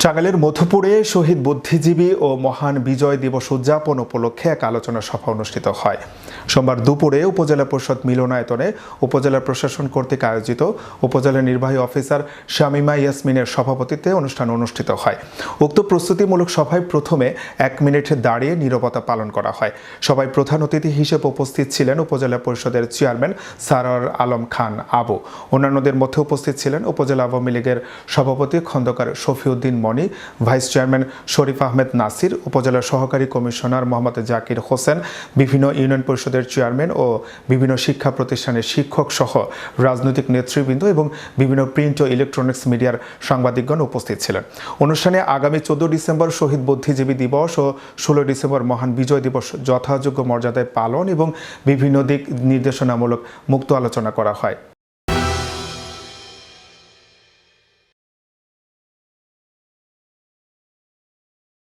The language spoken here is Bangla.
টাঙ্গাইলের মধুপুরে শহীদ বুদ্ধিজীবী ও মহান বিজয় দিবস উদযাপন উপলক্ষে এক আলোচনা সভা অনুষ্ঠিত হয়। সোমবার দুপুরে উপজেলা পরিষদ মিলনায়তনে উপজেলা প্রশাসন কর্তৃক আয়োজিত উপজেলা নির্বাহী অফিসার শামিমা ইয়াসমিনের সভাপতিত্বে অনুষ্ঠান অনুষ্ঠিত হয়। উক্ত প্রস্তুতিমূলক সভায় প্রথমে 1 মিনিট দাঁড়িয়ে নীরবতা পালন করা হয়। সভায় প্রধান অতিথি হিসেবে উপস্থিত ছিলেন উপজেলা পরিষদের চেয়ারম্যান সারোয়ার আলম খান আবু। অন্যান্যদের মধ্যে উপস্থিত ছিলেন উপজেলা আওয়ামী লীগের সভাপতি খন্দকার শফিউদ্দিন মনি, ভাইস চেয়ারম্যান শরীফ আহমেদ নাসির, উপজেলা সহকারী কমিশনার মোহাম্মদ জাকির হোসেন, বিভিন্ন ইউনিয়ন পরিষদের চেয়ারম্যান ও বিভিন্ন শিক্ষা প্রতিষ্ঠানের শিক্ষক সহ রাজনৈতিক নেতৃবৃন্দ এবং বিভিন্ন প্রিন্ট ও ইলেকট্রনিক্স মিডিয়ার সাংবাদিকগণ উপস্থিত ছিলেন। অনুষ্ঠানে আগামী 14 ডিসেম্বর শহীদ বুদ্ধিজীবী দিবস ও 16 ডিসেম্বর মহান বিজয় দিবস যথাযোগ্য মর্যাদায় পালন এবং বিভিন্ন দিক নির্দেশনামূলক মুক্ত আলোচনা করা হয়।